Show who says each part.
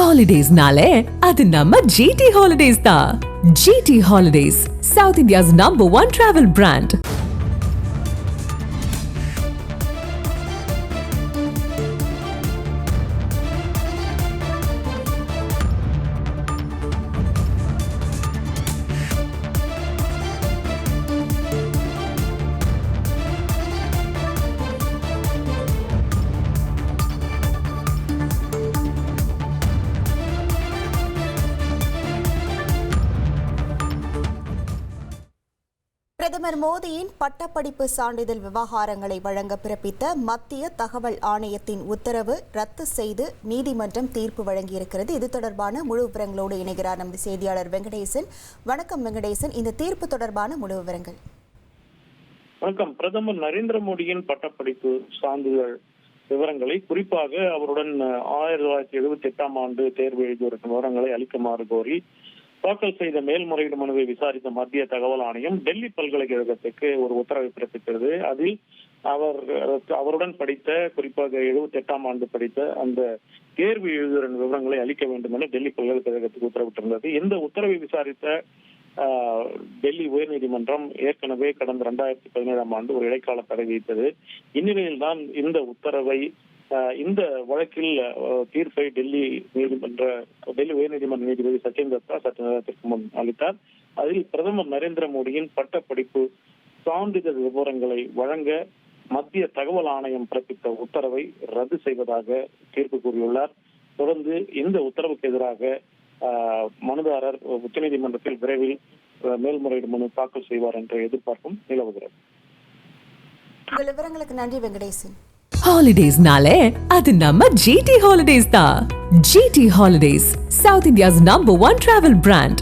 Speaker 1: Holidays-nale, அது நம்ம GT Holidays தான். GT Holidays, South India's #1 travel brand.
Speaker 2: பிரதமர் மோடியின் பட்டப்படிப்பு சான்றிதழ் விவகாரங்களை வழங்க பிறப்பித்த மத்திய தகவல் ஆணையத்தின் உத்தரவு ரத்து செய்து நீதிமன்றம் தீர்ப்பு வழங்கியிருக்கிறது. இது தொடர்பான முழு விவரங்களோடு இணைகிறார் நமது செய்தியாளர் வெங்கடேசன். வணக்கம் வெங்கடேசன், இந்த தீர்ப்பு தொடர்பான முழு விவரங்கள்.
Speaker 3: வணக்கம். பிரதமர் நரேந்திர மோடியின் பட்டப்படிப்பு சான்றிதழ் விவரங்களை, குறிப்பாக அவருடன் 1978ஆம் ஆண்டு தேர்வு எழுதியிருக்கும் விவரங்களை அளிக்குமாறு கோரி தாக்கல் செய்த மேல்முறையீடு மனுவை விசாரித்த மத்திய தகவல் ஆணையம் டெல்லி பல்கலைக்கழகத்துக்கு ஒரு உத்தரவை பிறப்பித்தது. அதில் அவருடன் படித்த, குறிப்பாக 78ஆம் ஆண்டு படித்த அந்த தேர்வு எழுதுகிற விவரங்களை அளிக்க வேண்டும் என டெல்லி பல்கலைக்கழகத்துக்கு உத்தரவிட்டிருந்தது. இந்த உத்தரவை விசாரித்த டெல்லி உயர்நீதிமன்றம் ஏற்கனவே கடந்த 2017ஆம் ஆண்டு ஒரு இடைக்கால தடை விதித்தது. இந்நிலையில்தான் இந்த உத்தரவை, இந்த வழக்கில் தீர்ப்பை டெல்லி உயர்நீதிமன்ற நீதிபதி சச்சின் தத்தா சற்று நேரத்திற்கு முன் அளித்தார். அதில் பிரதமர் நரேந்திர மோடியின் பட்டப்படிப்பு சான்றிதழ் விவரங்களை வழங்க மத்திய தகவல் ஆணையம் பிறப்பித்த உத்தரவை ரத்து செய்வதாக தீர்ப்பு கூறியுள்ளார். தொடர்ந்து இந்த உத்தரவுக்கு எதிராக மனுதாரர் உச்சநீதிமன்றத்தில் விரைவில் மேல்முறையீடு மனு தாக்கல் செய்வார் என்ற எதிர்பார்ப்பும் நிலவுகிறது.
Speaker 2: விவரங்களுக்கு நன்றி வெங்கடேசன்.
Speaker 1: Holidays-nale, அது நம்ம GT Holidays தான். GT Holidays, South India's #1 travel brand.